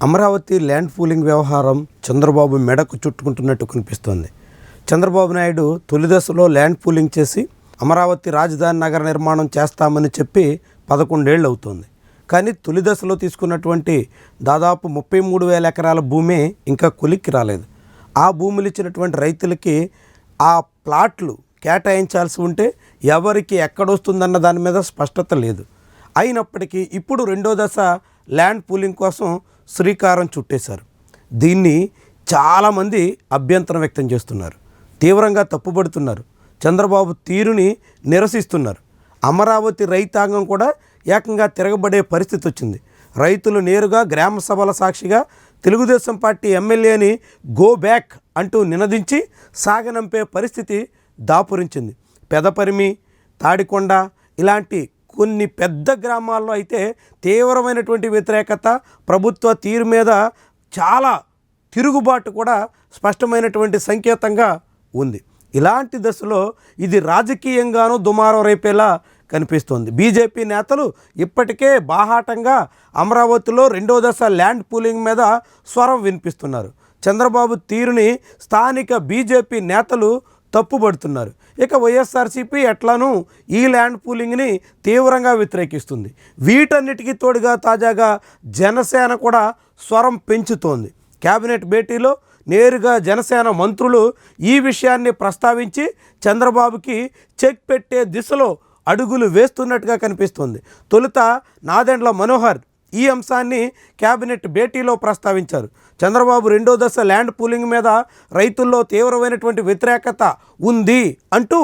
Amaravati land pooling వ్యవహారం చంద్రబాబు మెడకు చుట్టుకుంటున్నట్టు కనిపిస్తోంది. చంద్రబాబు నాయుడు తొలి దశలో ల్యాండ్ పూలింగ్ చేసి అమరావతి రాజధాని నగర నిర్మాణం చేస్తామని చెప్పి 11 ఏళ్ళు అవుతోంది. కానీ తొలి దశలో తీసుకున్నటువంటి దాదాపు 33,000 ఎకరాల భూమి ఇంకా కొలిక్కి రాలేదు. ఆ భూములు ఇచ్చినటువంటి రైతులకి ఆ ప్లాట్లు కేటాయించాల్సి ఉంటే ఎవరికి ఎక్కడొస్తుందన్న దాని మీద స్పష్టత లేదు. అయినప్పటికీ ఇప్పుడు రెండో దశ ల్యాండ్ పూలింగ్ కోసం శ్రీకారం చుట్టేశారు. దీన్ని చాలామంది అభ్యంతరం వ్యక్తం చేస్తున్నారు, తీవ్రంగా తప్పుపడుతున్నారు, చంద్రబాబు తీరుని నిరసిస్తున్నారు. అమరావతి రైతాంగం కూడా ఏకంగా తిరగబడే పరిస్థితి వచ్చింది. రైతులు నేరుగా గ్రామ సభల సాక్షిగా తెలుగుదేశం పార్టీ ఎమ్మెల్యేని గో బ్యాక్ అంటూ నినదించి సాగనంపే పరిస్థితి దాపురించింది. పెదపరిమి, తాడికొండ ఇలాంటి కొన్ని పెద్ద గ్రామాల్లో అయితే తీవ్రమైనటువంటి వ్యతిరేకత, ప్రభుత్వ తీరు మీద చాలా తిరుగుబాటు కూడా స్పష్టమైనటువంటి సంకేతంగా ఉంది. ఇలాంటి దశలో ఇది రాజకీయంగానూ దుమారం రేపేలా కనిపిస్తోంది. బీజేపీ నేతలు ఇప్పటికే బాహాటంగా అమరావతిలో రెండో దశ ల్యాండ్ పూలింగ్ మీద స్వరం వినిపిస్తున్నారు. చంద్రబాబు తీరుని స్థానిక బీజేపీ నేతలు తప్పుపడుతున్నారు. ఇక వైఎస్ఆర్సీపీ ఎట్లానూ ఈ ల్యాండ్ పూలింగ్ని తీవ్రంగా వ్యతిరేకిస్తుంది. వీటన్నిటికీ తోడుగా తాజాగా జనసేన కూడా స్వరం పెంచుతోంది. కేబినెట్ భేటీలో నేరుగా జనసేన మంత్రులు ఈ విషయాన్ని ప్రస్తావించి చంద్రబాబుకి చెక్ పెట్టే దిశలో అడుగులు వేస్తున్నట్టుగా కనిపిస్తుంది. తొలుత నాదెండ్ల మనోహర్ ఈ అంశాన్ని కేబినెట్ భేటీలో ప్రస్తావించారు. చంద్రబాబు రెండో దశ ల్యాండ్ పూలింగ్ మీద రైతుల్లో తీవ్రమైనటువంటి వ్యతిరేకత ఉంది అంటూ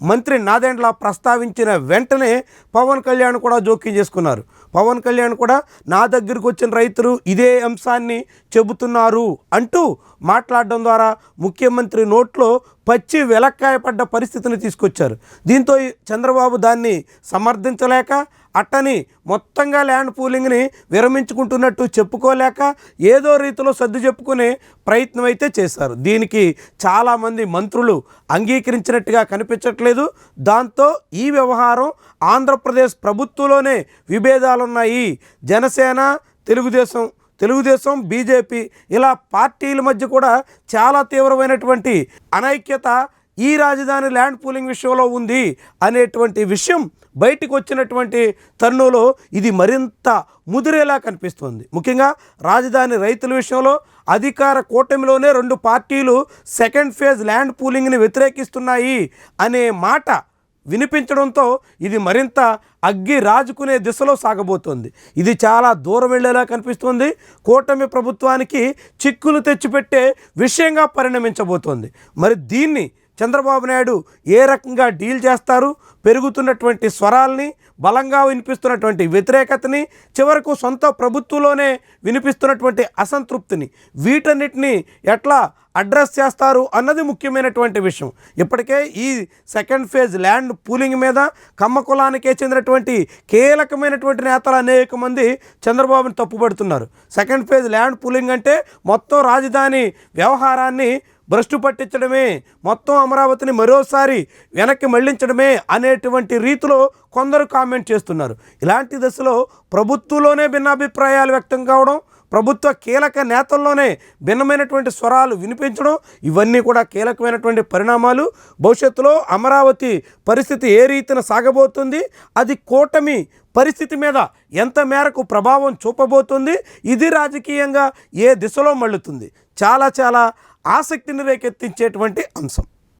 మంత్రి నాదెండ్ల ప్రస్తావించిన వెంటనే పవన్ కళ్యాణ్ కూడా జోక్యం చేసుకున్నారు. పవన్ కళ్యాణ్ కూడా నా దగ్గరకు వచ్చిన రైతులు ఇదే అంశాన్ని చెబుతున్నారు అంటూ మాట్లాడడం ద్వారా ముఖ్యమంత్రి నోట్లో పచ్చి వెలక్కాయ పడ్డ పరిస్థితిని తీసుకొచ్చారు. దీంతో చంద్రబాబు దాన్ని సమర్థించలేక అట్టని మొత్తంగా ల్యాండ్ పూలింగ్ని విరమించుకుంటున్నట్టు చెప్పుకోలేక ఏదో రీతిలో సర్దు చెప్పుకునే ప్రయత్నం అయితే చేశారు. దీనికి చాలామంది మంత్రులు అంగీకరించినట్టుగా కనిపించట్లేదు. దాంతో ఈ వ్యవహారం ఆంధ్రప్రదేశ్ ప్రభుత్వంలోనే విభేదాలున్నాయి. జనసేన, తెలుగుదేశం, బీజేపీ ఇలా పార్టీల మధ్య కూడా చాలా తీవ్రమైనటువంటి అనైక్యత ఈ రాజధాని ల్యాండ్ పూలింగ్ విషయంలో ఉంది అనేటువంటి విషయం బయటికి వచ్చినటువంటి తరుణంలో ఇది మరింత ముదిరేలా కనిపిస్తుంది. ముఖ్యంగా రాజధాని రైతుల విషయంలో అధికార కూటమిలోనే 2 పార్టీలు సెకండ్ ఫేజ్ ల్యాండ్ పూలింగ్ని వ్యతిరేకిస్తున్నాయి అనే మాట వినిపించడంతో ఇది మరింత అగ్గి రాజుకునే దిశలో సాగబోతోంది. ఇది చాలా దూరం వెళ్ళేలా కనిపిస్తుంది. కూటమి ప్రభుత్వానికి చిక్కులు తెచ్చిపెట్టే విషయంగా పరిణమించబోతోంది. మరి దీన్ని చంద్రబాబు నాయుడు ఏ రకంగా డీల్ చేస్తారు? పెరుగుతున్నటువంటి స్వరాల్ని, బలంగా వినిపిస్తున్నటువంటి వ్యతిరేకతని, చివరకు సొంత ప్రభుత్వంలోనే వినిపిస్తున్నటువంటి అసంతృప్తిని, వీటన్నిటిని ఎట్లా అడ్రస్ చేస్తారు అన్నది ముఖ్యమైనటువంటి విషయం. ఇప్పటికే ఈ సెకండ్ ఫేజ్ ల్యాండ్ పూలింగ్ మీద కమ్మ కులానికే చెందినటువంటి కీలకమైనటువంటి నేతలు అనేక మంది చంద్రబాబుని తప్పుపడుతున్నారు. సెకండ్ ఫేజ్ ల్యాండ్ పూలింగ్ అంటే మొత్తం రాజధాని వ్యవహారాన్ని భ్రష్టు పట్టించడమే, మొత్తం అమరావతిని మరోసారి వెనక్కి మళ్లించడమే అనేటువంటి రీతిలో కొందరు కామెంట్ చేస్తున్నారు. ఇలాంటి దశలో ప్రభుత్వంలోనే భిన్నాభిప్రాయాలు వ్యక్తం కావడం, ప్రభుత్వ కీలక నేతల్లోనే భిన్నమైనటువంటి స్వరాలు వినిపించడం, ఇవన్నీ కూడా కీలకమైనటువంటి పరిణామాలు. భవిష్యత్తులో అమరావతి పరిస్థితి ఏ రీతిన సాగబోతుంది, అది కూటమి పరిస్థితి మీద ఎంత మేరకు ప్రభావం చూపబోతుంది, ఇది రాజకీయంగా ఏ దిశలో మళ్ళుతుంది, చాలా ఆసక్తిని రేకెత్తించేటువంటి అంశం.